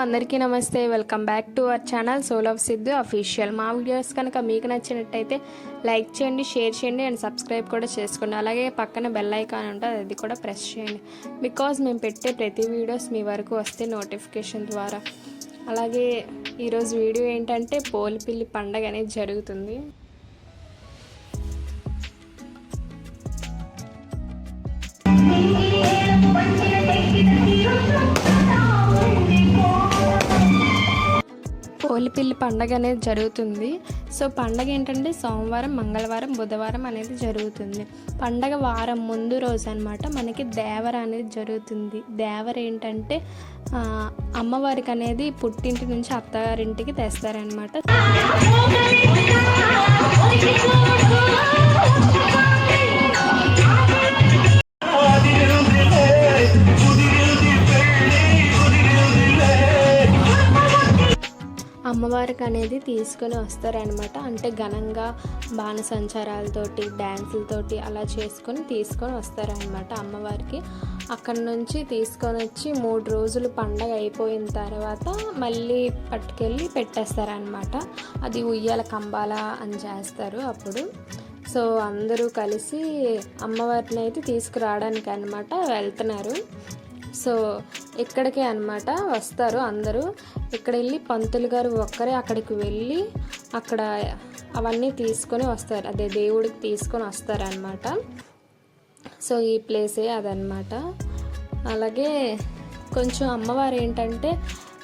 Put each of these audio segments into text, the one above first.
అందరికీ నమస్తే. Welcome back to our channel soul of Siddhu official. మా వీడియోస్ కనుక మీకు నచ్చినట్టయితే లైక్ చేయండి, షేర్ చేయండి అండ్ సబ్స్క్రైబ్ కూడా చేసుకోండి. అలాగే పక్కన బెల్ ఐకాన్ ఉంటుంది, అది కూడా ప్రెస్ చేయండి. బికాజ్ మేము పెట్టే ప్రతి వీడియోస్ మీ వరకు వస్తే నోటిఫికేషన్ ద్వారా. అలాగే ఈరోజు వీడియో ఏంటంటే పోలిపిల్లి పండగ అనేది జరుగుతుంది. పోలిపిల్లి పండగ అనేది జరుగుతుంది. సో పండగ ఏంటంటే సోమవారం, మంగళవారం, బుధవారం అనేది జరుగుతుంది. పండగ వారం ముందు రోజు అనమాట మనకి దేవర అనేది జరుగుతుంది. దేవర ఏంటంటే అమ్మవారికి అనేది పుట్టింటి నుంచి అత్తగారింటికి తెస్తారనమాట. అమ్మవారికి అనేది తీసుకొని వస్తారనమాట. అంటే ఘనంగా బాణసంచారాలతోటి, డ్యాన్సులతోటి అలా తీసుకొని వస్తారనమాట అమ్మవారికి. అక్కడి నుంచి తీసుకొని వచ్చి 3 రోజులు పండగ అయిపోయిన తర్వాత మళ్ళీ పట్టుకెళ్ళి పెట్టేస్తారనమాట. అది ఉయ్యాల కంబాల అని చేస్తారు అప్పుడు. సో అందరూ కలిసి అమ్మవారిని అయితే తీసుకురావడానికి అనమాట వెళ్తున్నారు. సో ఇక్కడికే అనమాట వస్తారు అందరూ. ఇక్కడ వెళ్ళి పంతులు గారు ఒక్కరే అక్కడికి వెళ్ళి అక్కడ అవన్నీ తీసుకొని వస్తారు. అదే దేవుడికి తీసుకొని వస్తారనమాట. సో ఈ ప్లేసే అదనమాట. అలాగే కొంచెం అమ్మవారు ఏంటంటే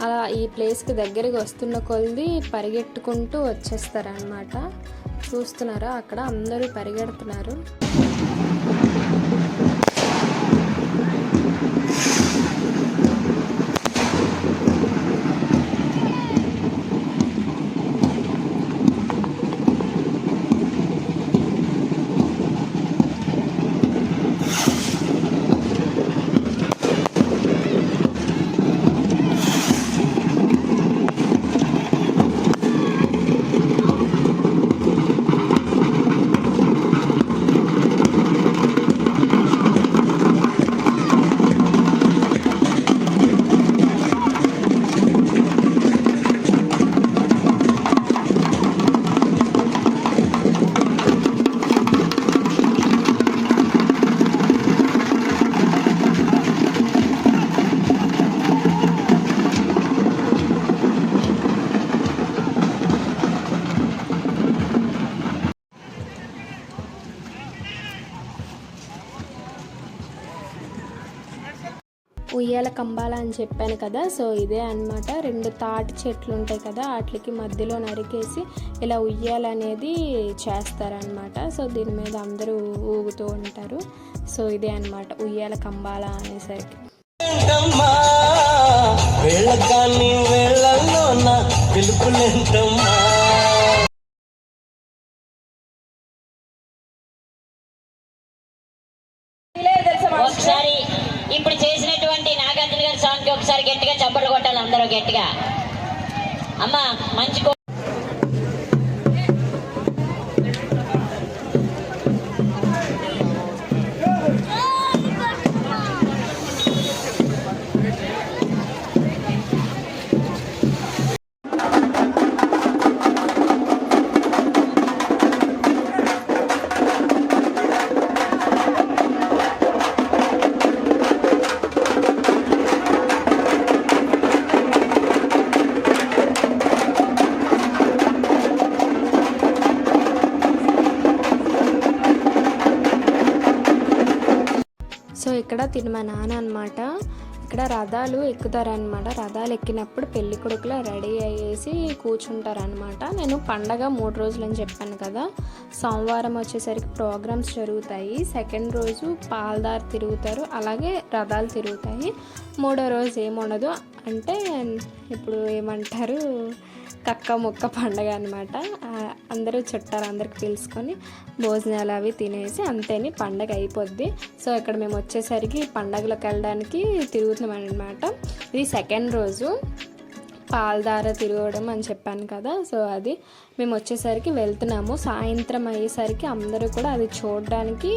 అలా ఈ ప్లేస్కి దగ్గరికి వస్తున్న కొద్ది పరిగెట్టుకుంటూ వచ్చేస్తారనమాట. చూస్తున్నారా అక్కడ అందరూ పరిగెడుతున్నారు. ఉయ్యాల కంబాల అని చెప్పాను కదా. సో ఇదే అనమాట. 2 తాటి చెట్లు ఉంటాయి కదా, వాటికి మధ్యలో నరికేసి ఇలా ఉయ్యాల అనేది చేస్తారనమాట. సో దీని మీద అందరూ ఊగుతూ ఉంటారు. సో ఇదే అనమాట ఉయ్యాల కంబాల అనేసరికి. ఒకసారి ఇప్పుడు చేసినటువంటి నాగార్జున గారి సాంగ్ కి ఒకసారి గట్టిగా చప్పట్లు కొట్టాలి అందరూ గట్టిగా. అమ్మా మంచి సో ఇక్కడ మా నాన్న అనమాట. ఇక్కడ రథాలు ఎక్కుతారనమాట. రథాలు ఎక్కినప్పుడు పెళ్లి కొడుకులా రెడీ అయ్యేసి కూర్చుంటారనమాట. నేను పండగ 3 రోజులు అని చెప్పాను కదా. సోమవారం వచ్చేసరికి ప్రోగ్రామ్స్ జరుగుతాయి. సెకండ్ రోజు పాల్దార్ తిరుగుతారు, అలాగే రథాలు తిరుగుతాయి. 3వ రోజు ఏముండదు, అంటే ఇప్పుడు ఏమంటారు కక్క ముక్క పండగ అనమాట. అందరూ చుట్టారు, అందరికి పిలుచుకొని భోజనాలు అవి తినేసి అంతేని పండగ అయిపోద్ది. సో ఇక్కడ మేము వచ్చేసరికి పండగలోకి వెళ్ళడానికి తిరుగుతున్నాం అనమాట. ఇది సెకండ్ రోజు పాలధార తిరగడం అని చెప్పాను కదా. సో అది మేము వచ్చేసరికి వెళ్తున్నాము. సాయంత్రం అయ్యేసరికి అందరూ కూడా అది చూడడానికి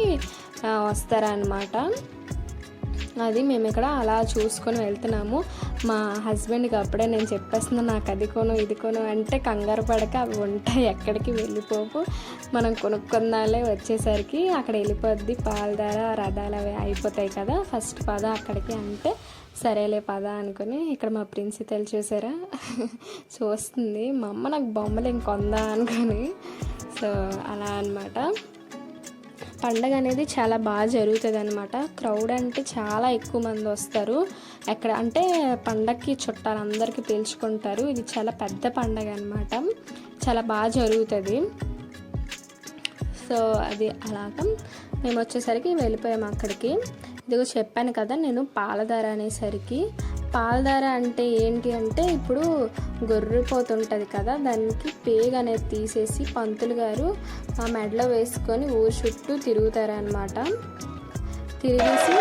వస్తారనమాట. అది మేము ఇక్కడ అలా చూసుకొని వెళ్తున్నాము. మా హస్బెండ్కి అప్పుడే నేను చెప్పేస్తున్నాను, నాకు అది కొను ఇది కొను అంటే కంగారు పడక అవి ఉంటాయి, ఎక్కడికి వెళ్ళిపోవు, మనం కొనుక్కుందాలే, వచ్చేసరికి అక్కడ వెళ్ళిపోద్ది, పాలధార రథాలు అవి అయిపోతాయి కదా, ఫస్ట్ పద అక్కడికి అంటే సరేలే పద అనుకుని ఇక్కడ మా ప్రిన్సిపల్ చూసారా చూస్తుంది, మా అమ్మ నాకు బొమ్మలు ఇంకొందా అనుకుని. సో అలా అన్నమాట. పండగ అనేది చాలా బాగా జరుగుతుంది అనమాట. క్రౌడ్ అంటే చాలా ఎక్కువ మంది వస్తారు. ఎక్కడ అంటే పండగకి చుట్టాలందరికీ పిలుచుకుంటారు. ఇది చాలా పెద్ద పండగ అనమాట, చాలా బాగా జరుగుతుంది. సో అది అలాగా మేము వచ్చేసరికి వెళ్ళిపోయాము అక్కడికి. ఇదిగో చెప్పాను కదా నేను పాలధార అనేసరికి, పాలధార అంటే ఏంటి అంటే ఇప్పుడు గొర్రెపోతుంటుంది కదా, దానికి పేగ అనేది తీసేసి పంతులు గారు ఆ మెడలో వేసుకొని ఊరు చుట్టూ తిరుగుతారనమాట. తిరిగేసి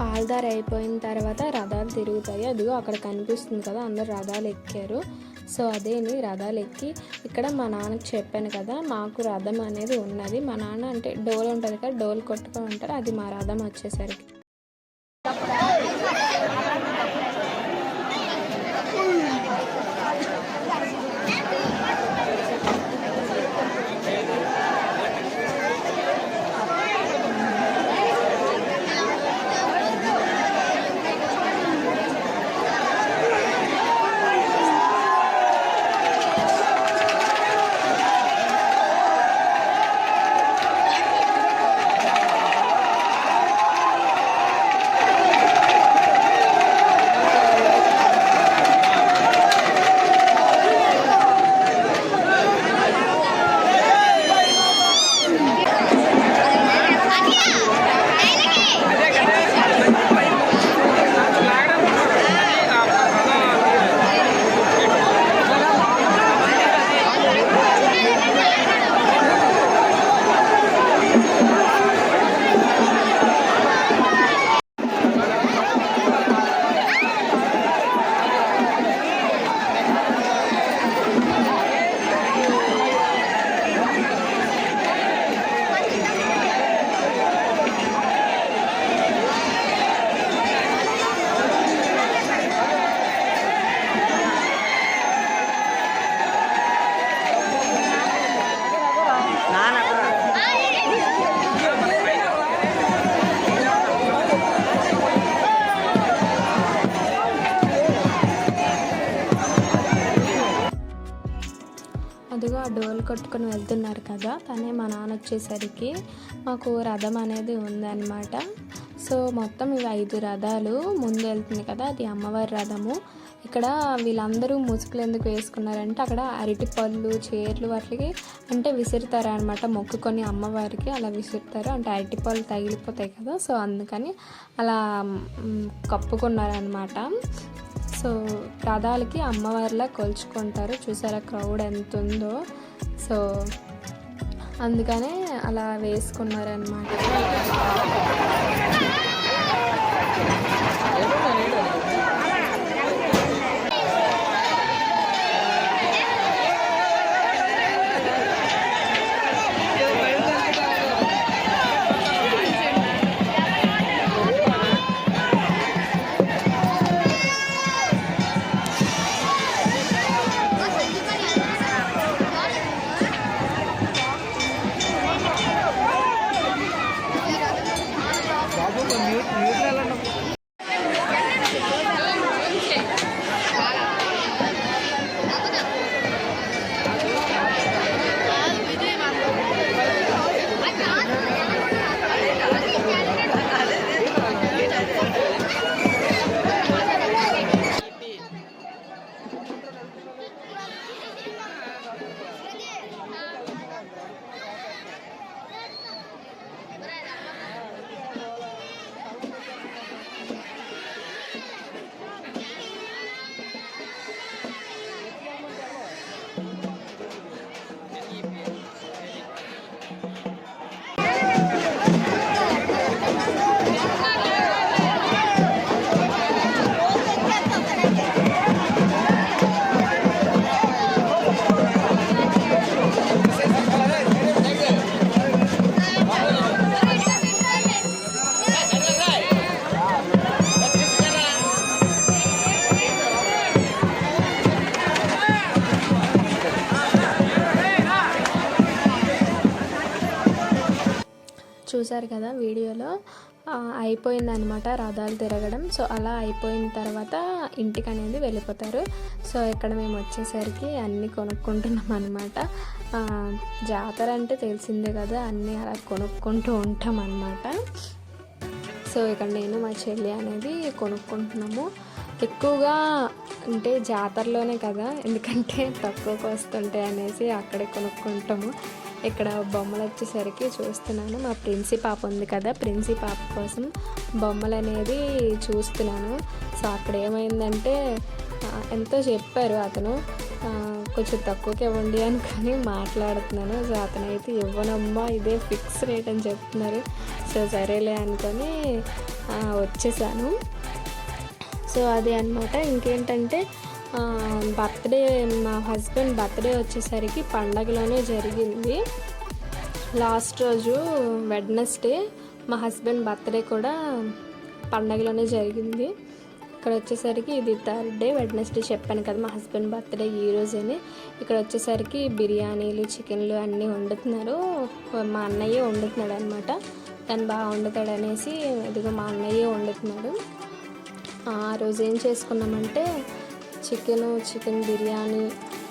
పాలధార అయిపోయిన తర్వాత రథాలు తిరుగుతాయి. అదిగో అక్కడ కనిపిస్తుంది కదా, అందరు రథాలు ఎక్కారు. సో అదేని రథాలు ఎక్కి ఇక్కడ మా నాన్నకి చెప్పాను కదా, మాకు రథం అనేది ఉన్నది. మా నాన్న అంటే డోల్ ఉంటుంది కదా, డోల్ కొట్టుకొని ఉంటారు, అది మా రథం వచ్చేసరికి. అదిగో ఆ డోల్ కొట్టుకొని వెళ్తున్నారు కదా, తనే మా నాన్న వచ్చేసరికి మాకు రథం అనేది ఉందన్నమాట. సో మొత్తం ఇవి 5 రథాలు ముందు వెళ్తుంది కదా, అది అమ్మవారి రథము. ఇక్కడ వీళ్ళందరూ ముసుగులు ఎందుకు వేసుకున్నారంటే అక్కడ అరటి పళ్ళు చీరలు వాటికి అంటే విసురుతారనమాట, మొక్కుకొని అమ్మవారికి అలా విసురుతారు, అంటే అరటి పళ్ళు తగిలిపోతాయి కదా, సో అందుకని అలా కప్పుకున్నారనమాట. సో రథాలకి అమ్మవారిలా కొలుచుకుంటారు, చూసారా క్రౌడ్ ఎంత ఉందో. సో అందుకనే అలా వేసుకున్నారనమాట. చూసారు కదా వీడియోలో, అయిపోయిందనమాట రథాలు తిరగడం. సో అలా అయిపోయిన తర్వాత ఇంటికి అనేది వెళ్ళిపోతారు. సో ఇక్కడ మేము వచ్చేసరికి అన్నీ కొనుక్కుంటున్నాం అనమాట. జాతర అంటే తెలిసిందే కదా, అన్నీ అలా కొనుక్కుంటూ ఉంటాం అనమాట. సో ఇక్కడ నేను మా చెల్లి అనేది కొనుక్కుంటున్నాము. ఎక్కువగా అంటే జాతరలోనే కదా, ఎందుకంటే తక్కువకు వస్తుంటాయి అనేసి అక్కడే కొనుక్కుంటాము. ఇక్కడ బొమ్మలు వచ్చేసరికి చూస్తున్నాను, మా ప్రిన్సీ పాప ఉంది కదా, ప్రిన్సీ పాప కోసం బొమ్మలు అనేది చూస్తున్నాను. సో అక్కడ ఏమైందంటే ఎంతో చెప్పారు అతను, కొంచెం తక్కువకి ఇవ్వండి అనుకొని మాట్లాడుతున్నాను. సో అతనైతే ఇవ్వనమ్మా, ఇదే ఫిక్స్ రేట్ అని చెప్తున్నారు. సో సరేలే అనుకొని వచ్చేసాను. సో అదే అనమాట. ఇంకేంటంటే బర్త్డే, మా హస్బెండ్ బర్త్డే వచ్చేసరికి పండగలోనే జరిగింది. లాస్ట్ రోజు వెడ్నెస్డే మా హస్బెండ్ బర్త్డే కూడా పండగలోనే జరిగింది. ఇక్కడ వచ్చేసరికి ఇది థర్డ్ డే, వెడ్నెస్డే చెప్పాను కదా మా హస్బెండ్ బర్త్డే ఈ రోజని. ఇక్కడ వచ్చేసరికి బిర్యానీలు, చికెన్లు అన్నీ వండుతున్నారు. మా అన్నయ్య వండుతున్నాడు అనమాట. తను బాగా వండుతాడు అనేసి ఇదిగో మా అన్నయ్య వండుతున్నాడు. ఆ రోజు ఏం చేసుకున్నామంటే చికెన్ బిర్యానీ,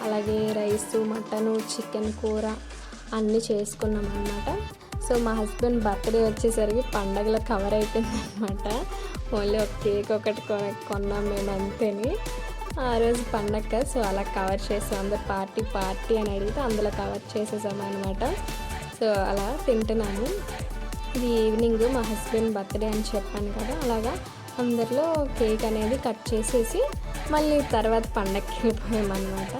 అలాగే రైసు, మటను, చికెన్ కూర అన్నీ చేసుకున్నాం అన్నమాట. సో మా హస్బెండ్ బర్త్డే వచ్చేసరికి పండగలో కవర్ అయిపోయింది అనమాట. ఓన్లీ ఒక కేక్ ఒకటి కొన్నాం మేము అంతేని. ఆ రోజు పండగ, సో అలా కవర్ చేసాం. అందరు పార్టీ అని అడిగితే అందులో కవర్ చేసేసాం అనమాట. సో అలా తింటున్నాము. ఇది ఈవినింగ్ మా హస్బెండ్ బర్త్డే అని చెప్పాను కదా, అలాగా అందరిలో కేక్ అనేది కట్ చేసేసి మళ్ళీ తర్వాత పండగకి వెళ్ళిపోయామన్నమాట.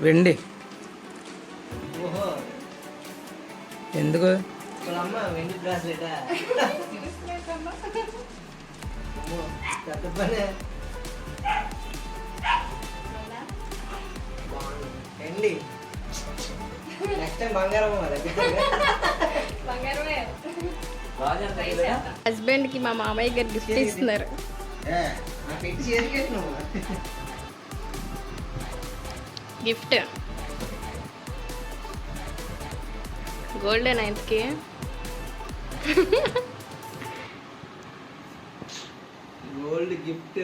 వెండి ఎందుకు వెండి బ్రాస్లెట్ వెండి నెక్స్ట్ టైం బంగారం హస్బెండ్కి మా మామయ్య గారు గిఫ్ట్ ఇస్తున్నారు. పెట్టి చేరికెట్టు నువ్వు గిఫ్ట్ గోల్డెన్ ఇంతకి. గోల్డ్ గిఫ్ట్,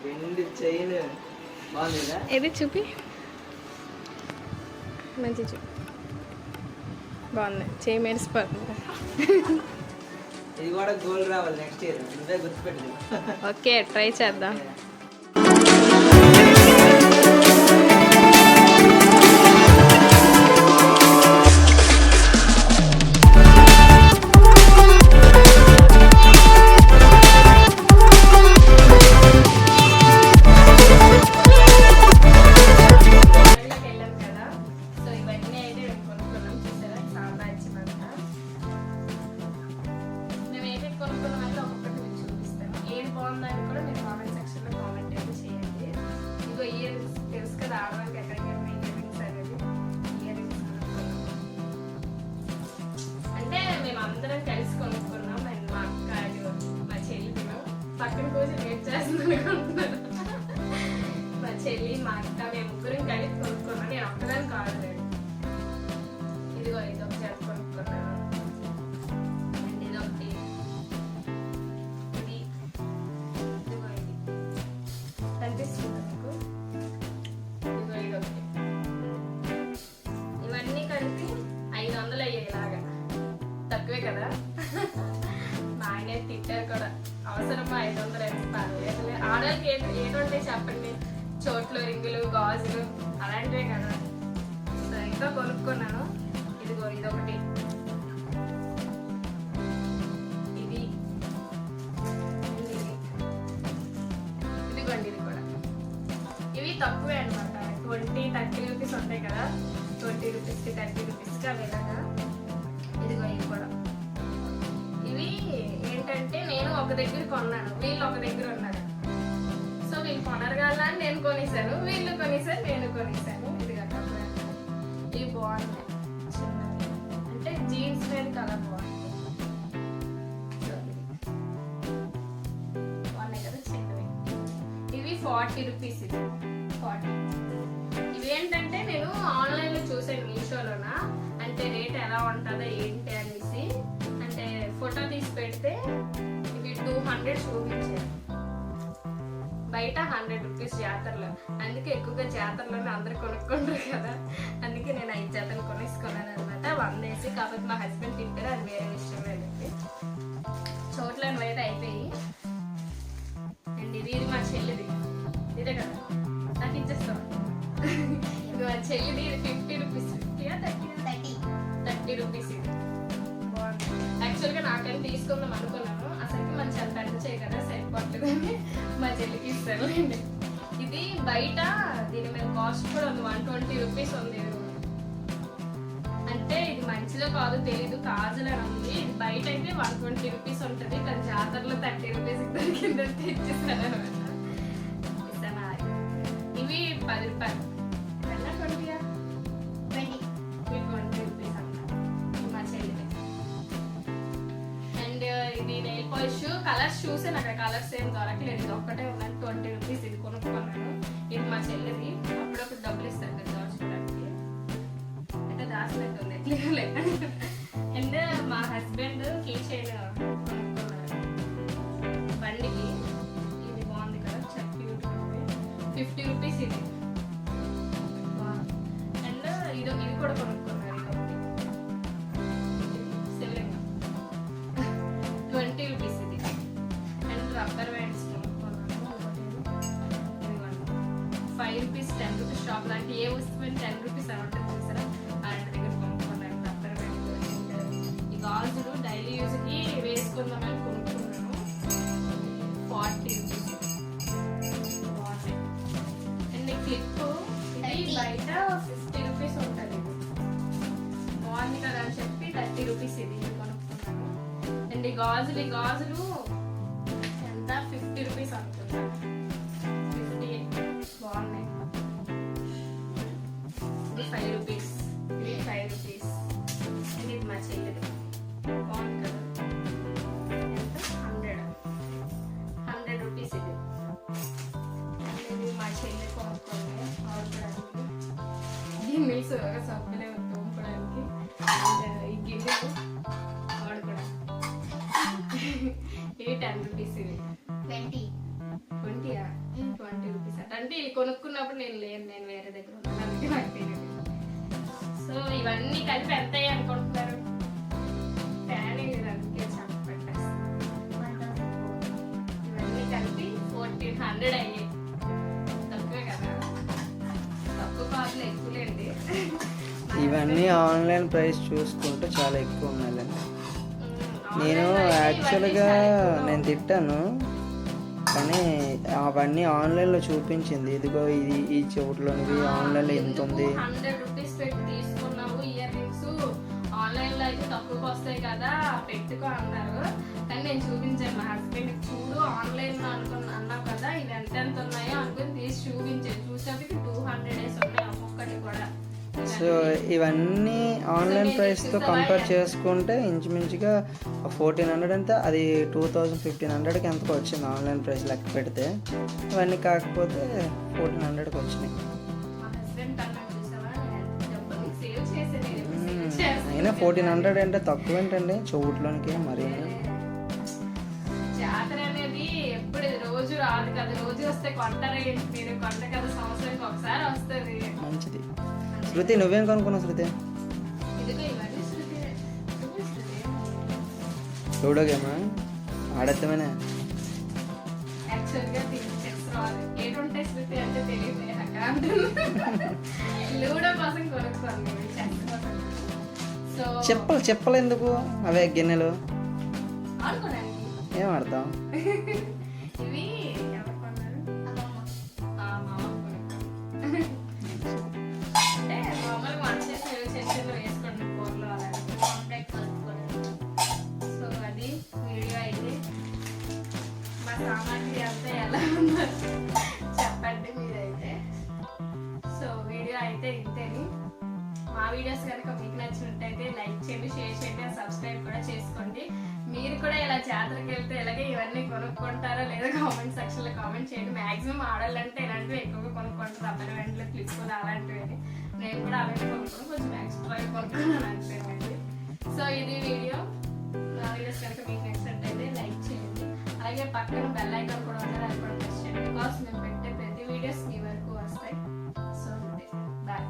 వెండి చైన్ బాగుంది. ఇది చూపి, మంచి చూపి, బాగుంది. చేయి మెరిసిపోతుంది. ఇది కూడా గోల్డ్ రావాలి నెక్స్ట్ ఇయర్, నువ్వే గుర్తుపెట్టు. ఓకే, ట్రై చేద్దాం. ఏది బాగుందని కూడా మీరు కామెంట్ సెక్షన్లో చేస్తున్నాను అనుకుంటున్నాను. మా చెల్లి మా అక్క మేము ముగ్గురం కలిపి కొనుక్కున్నాను. నేను ఒక్కదాన్ని కావట్లేదు. ఇదిగో ఇది ఒక చేత కొనుక్కున్నాను. అండ్ ఇదొకటి, ఇది ఇదిగో ఇది కనిపిస్తుంది మీకు. ఇదిగో ఇదొకటి. ఇవన్నీ కలిపి 500 అయ్యాయి. ఇలాగా తక్కువే కదా. మా ఆయన తిట్టారు కూడా, అవసరమా 500 పర్లేదు, ఆడవాళ్ళకి ఏంటంటే చెప్పండి, చోట్లు, రింగులు, గాజులు అలాంటివే కదా. సో ఇంకా కొనుక్కున్నాను. ఇదిగో ఇదొకటి, ఇది ఇదిగోండి ఇది కూడా. ఇవి తక్కువే అనమాట. 20-30 రూపీస్ ఉంటాయి కదా, 20 రూపీస్కి 30 రూపీస్కి అవి ఇలాగా. ఇదిగో ఇవి కూడా. ఇవి ఏంటంటే నేను ఒక దగ్గర కొన్నాను, వీళ్ళు ఒక దగ్గర ఉన్నారు. సో వీళ్ళు కొనరు కదా అని నేను కొనేసాను, వీళ్ళు కొనేసారు, నేను కొనేసాను. ఇది కదా ఇవి బాగున్నాయి, చిన్నవి, అంటే జీన్స్ మీద కలర్ బాగుంది. సో ఇది బాగున్నాయి కదా చిన్నవి. ఇవి 40 రూపీస్. ఇది 40. ఇవేంటంటే నేను ఆన్లైన్లో చూసాను, మీషోలోన. అంటే రేట్ ఎలా ఉంటుందో ఏంటి అనేసి, అంటే ఫోటో తీసి పెడితే ఇవి 200 చూపించారు. బయట 100 రూపీస్ జాతరలో. అందుకే ఎక్కువగా జాతరలోనే అందరు కొనుక్కుంటారు కదా, అందుకే నేను 5 జతలు కొనేసుకున్నాను అనమాట. 100 వేసి. కాకపోతే మా హస్బెండ్ తింటారు, అది వేరే విషయం లేదండి. చోట్లను అయితే అయిపోయి. అండ్ ఇది మా చెల్లిది, ఇదే కదా, నాకు ఇచ్చేస్తాం. ఇది మా చెల్లిది. ఇది 50 రూపీస్. 30 రూపీస్. ఇది బాగుంది. యాక్చువల్గా నాకని తీసుకుందాం అనుకున్నాను, అసలుకి మంచి అంత అనిపించాయి కదా, సరిపోతుందని మా చెల్లికి ఇస్తాను. ఇది బయట దీని మీద కాస్ట్ కూడా ఉంది, 120 రూపీస్ ఉంది. అంటే ఇది మంచిదో కాదో తెలీదు, కాజులు అని ఉంది. ఇది బయట అయితే 120 రూపీస్ ఉంటుంది, కానీ జాతరలో 30 రూపీస్ కింద తెచ్చిస్తాను అనమాట. ఇవి 10 రూపాయలు. 20 రూపీస్ అన్నమాట మా చెల్లిది. అండ్ ఇది నెయిల్ పాలిష్ కలర్స్ చూసి నాకు కలర్స్ ఏం దొరకలేదు, ఇది ఒక్కటే ఉన్నది. 20 రూపీస్. ఇది కొనుక్కున్నాను. ఇది మా చెల్లిది. అప్పుడప్పుడు డబ్బులు ఇస్తారు కదా దాచుకోవడానికి, అంటే దాచినట్టు ఉంది ఎట్లా. అండ్ మా హస్బెండ్ కీ చైన్ కొనుక్కున్నారు బండికి. ఇది బాగుంది కదా, చాలా క్యూట్ ఉంది. 50 రూపీస్ ఇది. అండ్ ఇది కూడా కొనుక్కున్నారు. ఇది శివలింగం 20 రూపీస్ ఇది. అండ్ రబ్బర్ బ్యాండ్స్ కొనుక్కున్నాను. 5 రూపీస్ 10 రూపీస్ షాప్ లాంటి ఏ వస్తువు 10 రూపీస్ అని ఉంటుంది చూసారా, అలాంటి దగ్గర కొనుక్కున్నాను రబ్బర్ బ్యాండ్. ఈ గాజులు డైలీ యూజ్కి వేసుకుందామని కొనుక్కున్నాను. 40 రూపీస్. బాగుంది. అండ్ క్లిప్ ఇది బయట 50 రూపీస్ ఉంటుంది. బాగుంది కదా అని చెప్పి 30 రూపీస్ ఇది కొనుక్కున్నాను. అండ్ ఈ గాజులు ఎంత 50 రూపీస్ అనుకుంటా. 50 బాగున్నాయి. ఇది 5 రూపీస్. ఇది 5 రూపీస్. అండ్ ఇది మా చెల్లిది. బాగుంది కదా, ఎంత 100 రూపీస్ ఇది. ఇది మా చెల్లి కొనుక్కోండి ఆడుకోవడానికి. గిన్నెలు సబ్బులే తోముకోవడానికి. ఈ గిన్నెలు ఆడుకోవడానికి. ఇవి 10 రూపీస్. ఇవి 20 రూపీస్ అంటే ఇవి కొనుక్కున్నప్పుడు నేను లేను, నేను వేరే దగ్గర ఉన్నాను, అందుకే నాకు తెలియదు. సో ఇవన్నీ కలిపి ఎంత అయ్యాయి అనుకుంటున్నారు? ఫ్యాన్ లేదు, అందుకే చెప్పట్టేస్తాను. ఇవన్నీ కలిపి 1400 అయ్యాయి. తక్కువే కదా, తక్కువ కాదులే, ఎక్కువలేండి. ఇవన్నీ ఆన్లైన్ ప్రైస్ చూసుకుంటే చాలా ఎక్కువ ఉన్నాయి. నేను యాక్చువల్గా నేను తిట్టాను, కానీ అవన్నీ ఆన్లైన్లో చూపించింది. ఇదిగో ఇది ఈ చెవుట్లోనివి ఆన్లైన్లో ఎంత ఉంది. 100 రూపీస్ పెట్టి తీసుకున్నావు ఇయర్ రింగ్స్, ఆన్లైన్లో అయితే తక్కువకి వస్తాయి కదా పెట్టుకో అన్నారు. కానీ నేను చూపించాను మా హస్బెండ్కి, చూడు ఆన్లైన్లో అన్నావు కదా ఇవి ఎంత ఉన్నాయో అనుకుని తీసి చూపించాను. చూసేప్పటికి 200 ఉన్నాయి ఒక్కొక్కటి కూడా. సో ఇవన్నీ ఆన్లైన్ ప్రైస్తో కంపేర్ చేసుకుంటే ఇంచుమించుగా 1400 అంటే అది 1500కి ఎంతకు వచ్చింది ఆన్లైన్ ప్రైస్ లెక్క పెడితే. ఇవన్నీ కాకపోతే 1400కి వచ్చినాయి. అయినా 1400 అంటే తక్కువ ఏంటండి చోట్లోనికి మరీ. జాతర అనేది ఎప్పుడు రోజు రాదు కదా, రోజు వస్తే కొంటారా మీరు? కొంట కదా, సంవత్సరానికి ఒకసారి వస్తుంది. మంచిది. శృతి నువ్వేం కొనుక్కున్నావు శృతి? ఇదిగో ఇవన్నీ శృతి. లూడో గేమా ఆడేద్దామనే? యాక్చువల్గా ఏంటుంటాయి శృతి అంటే తెలియదు లూడో కోసం కొనుక్కోండి. సో చెప్పలు ఎందుకు? అవే గిన్నెలు ఆడుకోండి. ఏం ఆడతాం? ఇవి ఎవరు కొన్నారు? మామ కొనుక్కోండి. అంటే మామూలుగా వంట చేసి చెట్టులో వేసుకోండి కూరలో అలా. సో అది వీడియో అయితే మా సామాగ్రి అంతా ఎలా ఉందో చెప్పండి మీరైతే. సో వీడియో అయితే ఇంతేని. మా వీడియోస్ కనుక మీకు నచ్చినట్టయితే లైక్ చేయండి, షేర్ చేయండి, సబ్స్క్రైబ్ కూడా చేసుకోండి. మీరు కూడా ఇలా జాతరకి వెళ్తే ఇలాగే ఇవన్నీ కొనుక్కుంటారో లేదో కామెంట్ సెక్షన్లో కామెంట్ చేయండి. మ్యాక్సిమం ఆడాలంటే ఇలాంటివి ఎక్కువగా కొనుక్కుంటారు, రబ్బర్ బ్యాండ్లు, క్లిప్స్ అలాంటివి. నేను కూడా అలాంటివి కొనుక్కోను, కొంచెం ఎక్స్ట్రా కొనుక్కున్నాను అంతేనండి. సో ఇది వీడియో. నా వీడియోస్ కనుక మీకు నచ్చినట్టయితే లైక్ చేయండి, అలాగే పక్కన బెల్ ఐకాన్ కూడా ఉంటుంది, అది కూడా ప్రెస్ చేయండి. బికాస్ మేము పెట్టే ప్రతి వీడియోస్ మీ వరకు వస్తాయి. So bye.